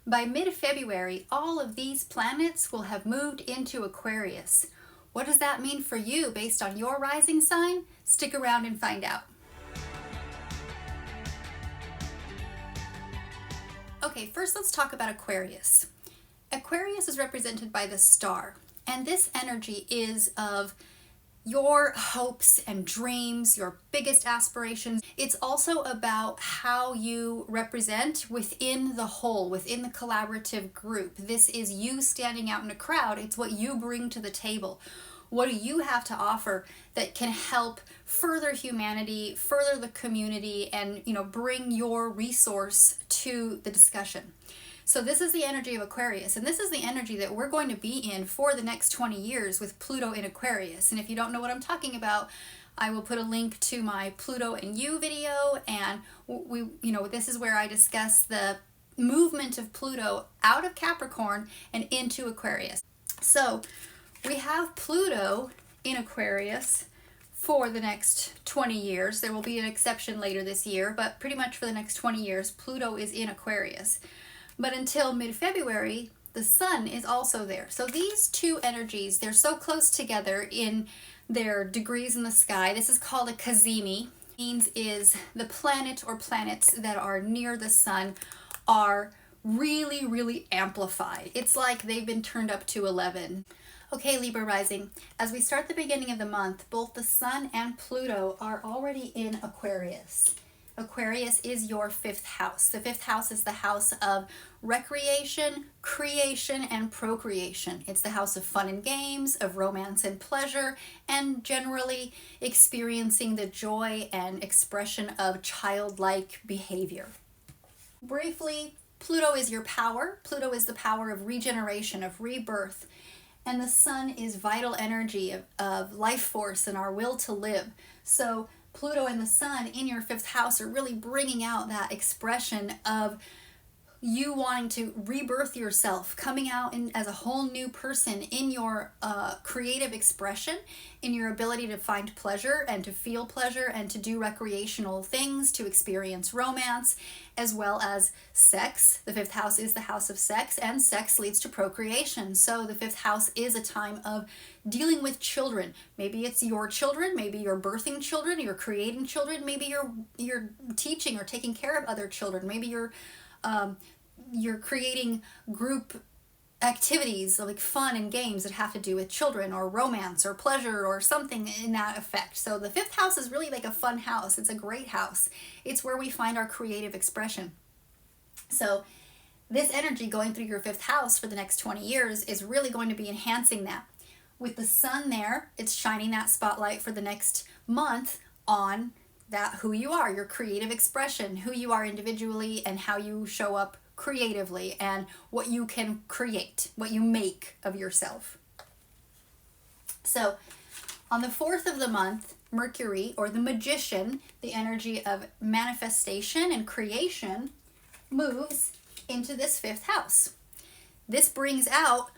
By mid-February, all of these planets will have moved into Aquarius. What does that mean for you based on your rising sign? Stick around and find out. Okay, first let's talk about Aquarius. Aquarius is represented by the star, and this energy is of your hopes and dreams, your biggest aspirations. It's also about how you represent within the whole, within the collaborative group. This is you standing out in a crowd. It's what you bring to the table. What do you have to offer that can help further humanity, further the community, and bring your resource to the discussion? So this is the energy of Aquarius, and this is the energy that we're going to be in for the next 20 years with Pluto in Aquarius. And if you don't know what I'm talking about, I will put a link to my Pluto and You video, and this is where I discuss the movement of Pluto out of Capricorn and into Aquarius. So we have Pluto in Aquarius for the next 20 years. There will be an exception later this year, but pretty much for the next 20 years, Pluto is in Aquarius. But until mid-February, the sun is also there. So these two energies, they're so close together in their degrees in the sky. This is called a cazimi. Means is the planet or planets that are near the sun are really, really amplified. It's like they've been turned up to 11. Okay, Libra Rising, as we start the beginning of the month, both the sun and Pluto are already in Aquarius. Aquarius is your fifth house. The fifth house is the house of recreation, creation, and procreation. It's the house of fun and games, of romance and pleasure, and generally experiencing the joy and expression of childlike behavior. Briefly, Pluto is your power. Pluto is the power of regeneration, of rebirth. And the sun is vital energy of life force and our will to live. So Pluto and the sun in your fifth house are really bringing out that expression of you wanting to rebirth yourself, coming out as a whole new person in your creative expression, in your ability to find pleasure and to feel pleasure and to do recreational things, to experience romance, as well as sex. The fifth house is the house of sex, and sex leads to procreation. So the fifth house is a time of dealing with children. Maybe it's your children, maybe you're birthing children, you're creating children, maybe you're teaching or taking care of other children, maybe you're creating group activities like fun and games that have to do with children or romance or pleasure or something in that effect. So the fifth house is really like a fun house. It's a great house. It's where we find our creative expression. So this energy going through your fifth house for the next 20 years is really going to be enhancing that. With the sun there, it's shining that spotlight for the next month on that who you are, your creative expression, who you are individually and how you show up creatively and what you can create, what you make of yourself. So on the 4th of the month, Mercury, or the magician, the energy of manifestation and creation, moves into this fifth house. This brings out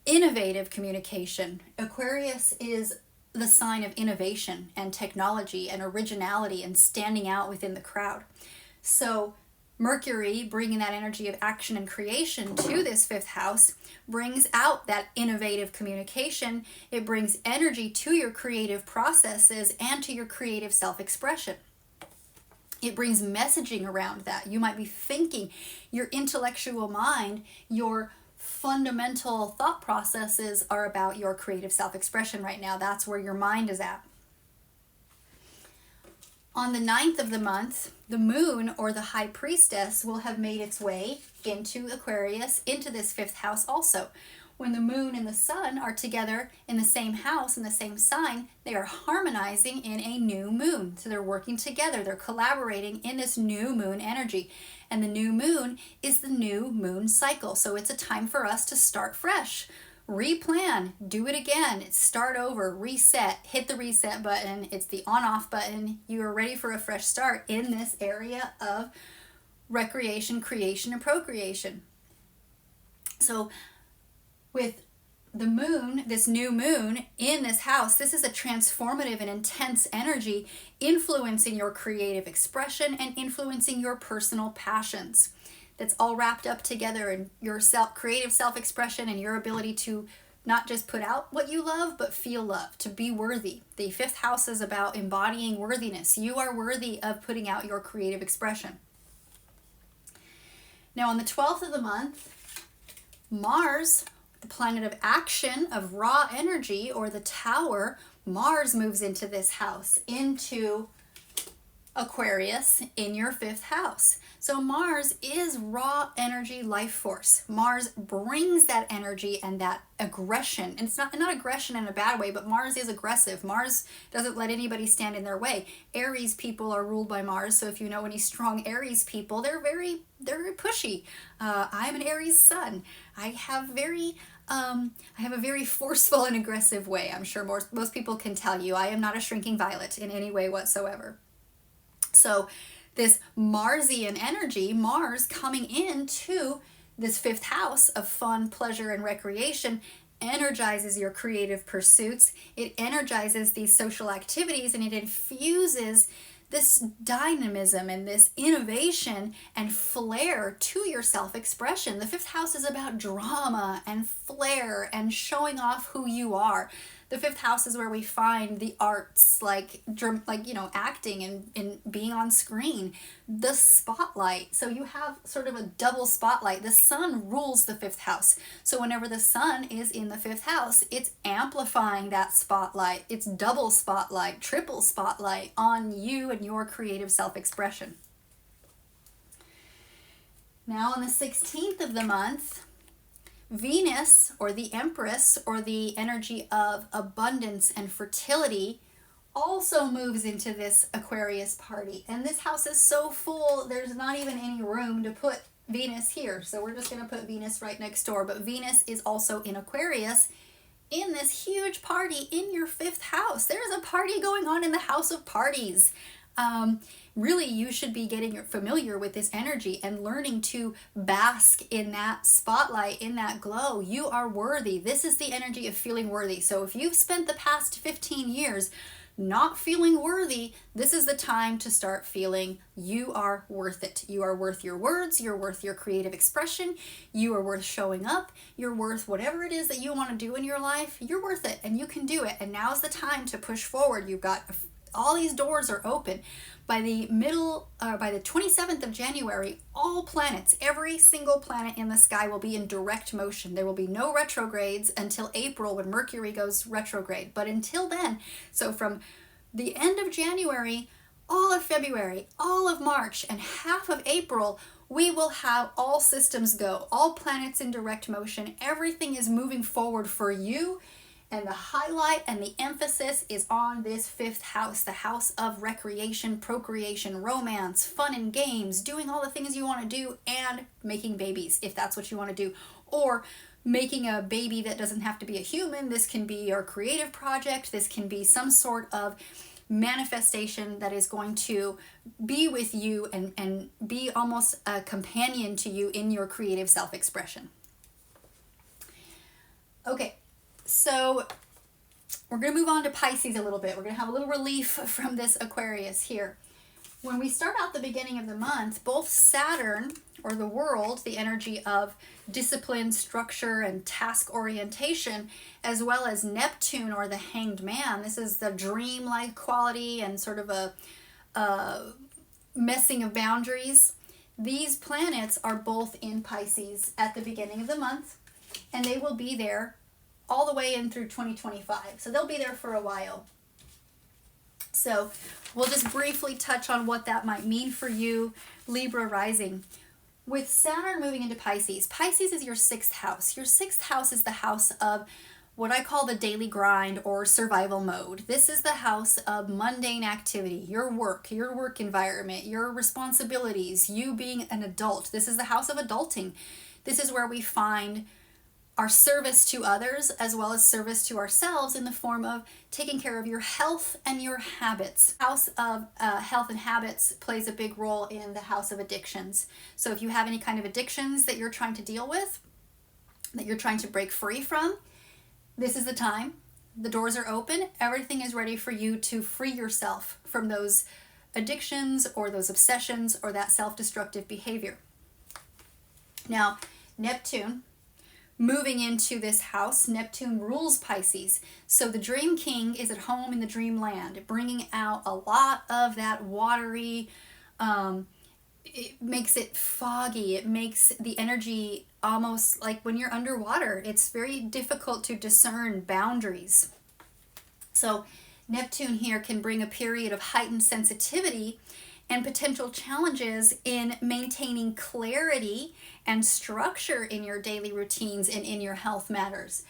innovative communication. Aquarius is the sign of innovation and technology and originality and standing out within the crowd. So Mercury, bringing that energy of action and creation to this fifth house, brings out that innovative communication. It brings energy to your creative processes and to your creative self-expression. It brings messaging around that. You might be thinking, your intellectual mind, your fundamental thought processes are about your creative self-expression right now. That's where your mind is at. On the 9th of the month, the moon, or the high priestess, will have made its way into Aquarius, into this fifth house also. When the moon and the sun are together in the same house, in the same sign, they are harmonizing in a new moon. So they're working together, they're collaborating in this new moon energy. And the new moon is the new moon cycle. So it's a time for us to start fresh. Replan, do it again, start over, reset, hit the reset button. It's the on-off button. You are ready for a fresh start in this area of recreation, creation, and procreation. So with the moon, this new moon in this house, this is a transformative and intense energy influencing your creative expression and influencing your personal passions. that's all wrapped up together in your creative self-expression and your ability to not just put out what you love, but feel love, to be worthy. The fifth house is about embodying worthiness. You are worthy of putting out your creative expression. Now on the 12th of the month, Mars, the planet of action, of raw energy, or the tower, Mars moves into this house, into Aquarius in your fifth house. So Mars is raw energy life force. Mars brings that energy and that aggression. And it's not aggression in a bad way, but Mars is aggressive. Mars doesn't let anybody stand in their way. Aries people are ruled by Mars. So if you know any strong Aries people, they're very pushy. I'm an Aries sun. I have a very forceful and aggressive way. I'm sure most people can tell you. I am not a shrinking violet in any way whatsoever. So this Marsian energy, Mars coming into this fifth house of fun, pleasure, and recreation, energizes your creative pursuits. It energizes these social activities, and it infuses this dynamism and this innovation and flair to your self-expression. The fifth house is about drama and flair and showing off who you are. The fifth house is where we find the arts, like acting and being on screen, the spotlight. So you have sort of a double spotlight. The sun rules the fifth house. So whenever the sun is in the fifth house, it's amplifying that spotlight. It's double spotlight, triple spotlight on you and your creative self-expression. Now on the 16th of the month, Venus, or the Empress, or the energy of abundance and fertility, also moves into this Aquarius party. And this house is so full, there's not even any room to put Venus here. So we're just going to put Venus right next door. But Venus is also in Aquarius in this huge party in your fifth house. There's a party going on in the house of parties. Really, you should be getting familiar with this energy and learning to bask in that spotlight, in that glow. You are worthy. This is the energy of feeling worthy. So if you've spent the past 15 years not feeling worthy, this is the time to start feeling you are worth it. You are worth your words. You're worth your creative expression. You are worth showing up. You're worth whatever it is that you want to do in your life. You're worth it, and you can do it. And now's the time to push forward. You've got all these doors are open. By the 27th of January, all planets, every single planet in the sky will be in direct motion. There will be no retrogrades until April when Mercury goes retrograde. But until then, so from the end of January, all of February, all of March, and half of April, we will have all systems go, all planets in direct motion. Everything is moving forward for you. And the highlight and the emphasis is on this fifth house, the house of recreation, procreation, romance, fun and games, doing all the things you want to do, and making babies, if that's what you want to do. Or making a baby that doesn't have to be a human. This can be your creative project. This can be some sort of manifestation that is going to be with you and be almost a companion to you in your creative self-expression. Okay. So we're going to move on to Pisces a little bit. We're going to have a little relief from this Aquarius here. When we start out the beginning of the month, both Saturn, or the world, the energy of discipline, structure, and task orientation, as well as Neptune, or the hanged man, this is the dream-like quality and sort of a messing of boundaries. These planets are both in Pisces at the beginning of the month, and they will be there all the way in through 2025. So they'll be there for a while. So we'll just briefly touch on what that might mean for you, Libra Rising. With Saturn moving into Pisces, Pisces is your sixth house. Your sixth house is the house of what I call the daily grind or survival mode. This is the house of mundane activity, your work environment, your responsibilities, you being an adult. This is the house of adulting. This is where we find our service to others as well as service to ourselves in the form of taking care of your health and your habits. House of health and habits plays a big role in the house of addictions. So if you have any kind of addictions that you're trying to deal with, that you're trying to break free from, this is the time. The doors are open. Everything is ready for you to free yourself from those addictions or those obsessions or that self-destructive behavior. Now, Neptune, moving into this house, Neptune rules Pisces. So the Dream King is at home in the dreamland, bringing out a lot of that watery, it makes it foggy. It makes the energy almost like when you're underwater. It's very difficult to discern boundaries. So Neptune here can bring a period of heightened sensitivity and potential challenges in maintaining clarity and structure in your daily routines and in your health matters.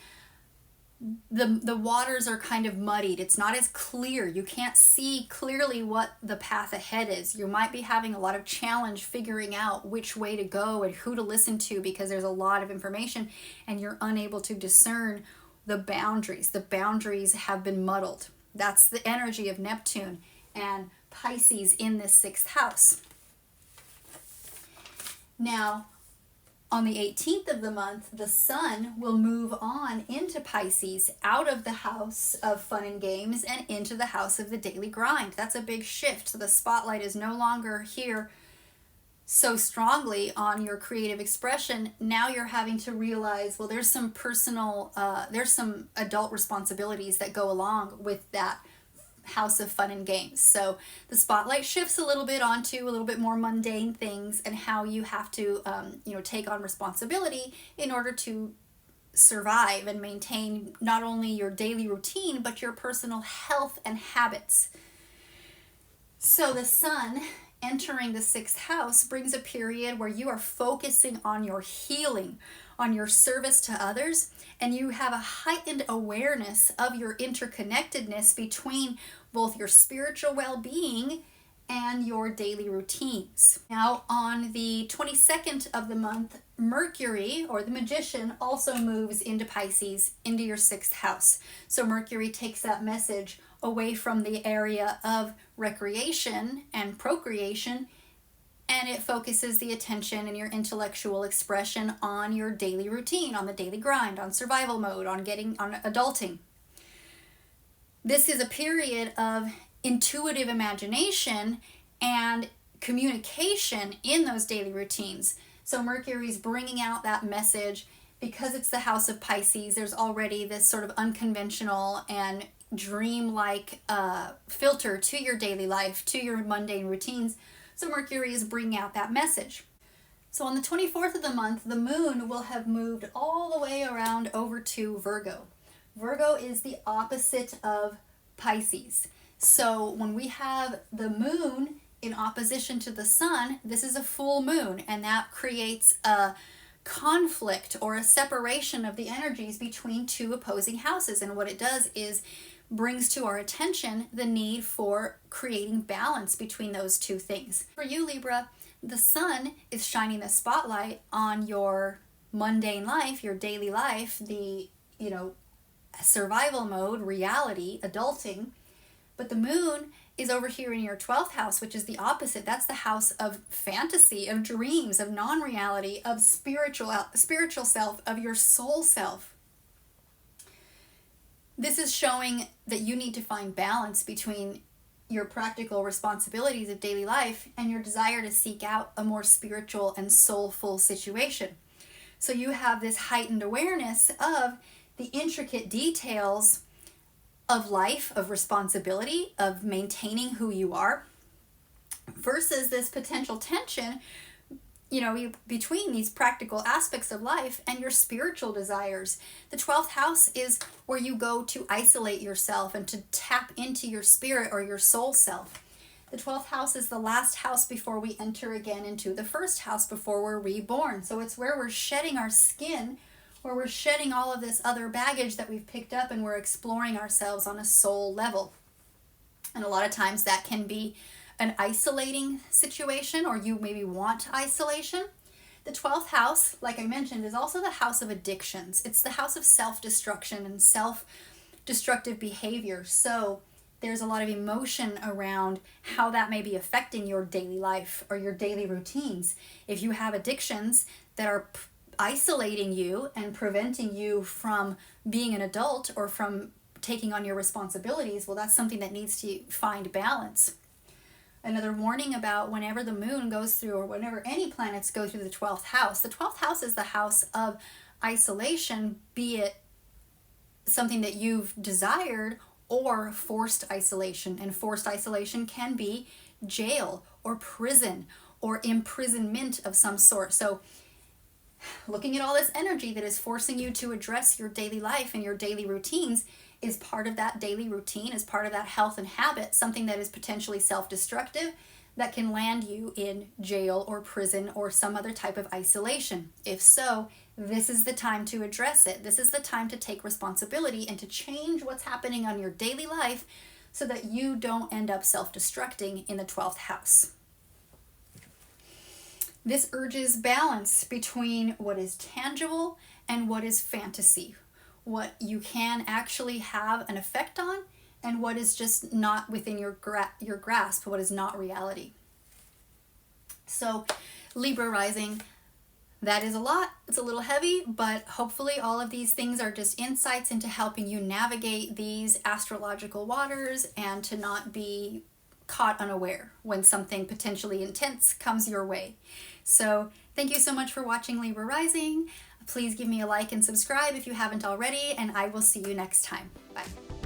The waters are kind of muddied. It's not as clear. You can't see clearly what the path ahead is. You might be having a lot of challenge figuring out which way to go and who to listen to, because there's a lot of information and you're unable to discern the boundaries. The boundaries have been muddled. That's the energy of Neptune and Pisces in this 6th house. Now, on the 18th of the month, the Sun will move on into Pisces, out of the house of fun and games and into the house of the daily grind. That's a big shift. So the spotlight is no longer here so strongly on your creative expression. Now you're having to realize, well, there's some there's some adult responsibilities that go along with that house of fun and games. So the spotlight shifts a little bit onto a little bit more mundane things and how you have to take on responsibility in order to survive and maintain not only your daily routine but your personal health and habits. So the Sun entering the 6th house brings a period where you are focusing on your healing, on your service to others, and you have a heightened awareness of your interconnectedness between both your spiritual well-being and your daily routines. Now, on the 22nd of the month, Mercury, or the Magician, also moves into Pisces, into your 6th house. So Mercury takes that message away from the area of recreation and procreation, and it focuses the attention and your intellectual expression on your daily routine, on the daily grind, on survival mode, on adulting. This is a period of intuitive imagination and communication in those daily routines. So Mercury's bringing out that message. Because it's the house of Pisces, there's already this sort of unconventional and dreamlike filter to your daily life, to your mundane routines. So Mercury is bringing out that message. So on the 24th of the month, the moon will have moved all the way around over to Virgo. Virgo is the opposite of Pisces. So when we have the moon in opposition to the sun, this is a full moon, and that creates a conflict or a separation of the energies between two opposing houses. And what it does is brings to our attention the need for creating balance between those two things. For you, Libra, the sun is shining the spotlight on your mundane life, your daily life, the, survival mode, reality, adulting. But the moon is over here in your 12th house, which is the opposite. That's the house of fantasy, of dreams, of non-reality, of spiritual self, of your soul self. This is showing that you need to find balance between your practical responsibilities of daily life and your desire to seek out a more spiritual and soulful situation. So you have this heightened awareness of the intricate details of life, of responsibility, of maintaining who you are, versus this potential tension, between these practical aspects of life and your spiritual desires. The 12th house is where you go to isolate yourself and to tap into your spirit or your soul self. The 12th house is the last house before we enter again into the first house before we're reborn. So it's where we're shedding our skin, where we're shedding all of this other baggage that we've picked up, and we're exploring ourselves on a soul level. And a lot of times that can be an isolating situation, or you maybe want isolation. The 12th house, like I mentioned, is also the house of addictions. It's the house of self-destruction and self-destructive behavior. So there's a lot of emotion around how that may be affecting your daily life or your daily routines. If you have addictions that are isolating you and preventing you from being an adult or from taking on your responsibilities, well, that's something that needs to find balance. another warning about whenever the moon goes through, or whenever any planets go through the 12th house. The 12th house is the house of isolation, be it something that you've desired or forced isolation. And forced isolation can be jail or prison or imprisonment of some sort. So looking at all this energy that is forcing you to address your daily life and your daily routines is part of that daily routine, is part of that health and habit, something that is potentially self-destructive that can land you in jail or prison or some other type of isolation. If so, this is the time to address it. This is the time to take responsibility and to change what's happening on your daily life so that you don't end up self-destructing in the 12th house. This urges balance between what is tangible and what is fantasy, what you can actually have an effect on and what is just not within your grasp, what is not reality. So Libra rising, that is a lot. It's a little heavy, but hopefully all of these things are just insights into helping you navigate these astrological waters and to not be caught unaware when something potentially intense comes your way. So thank you so much for watching Libra Rising. Please give me a like and subscribe if you haven't already, and I will see you next time. Bye.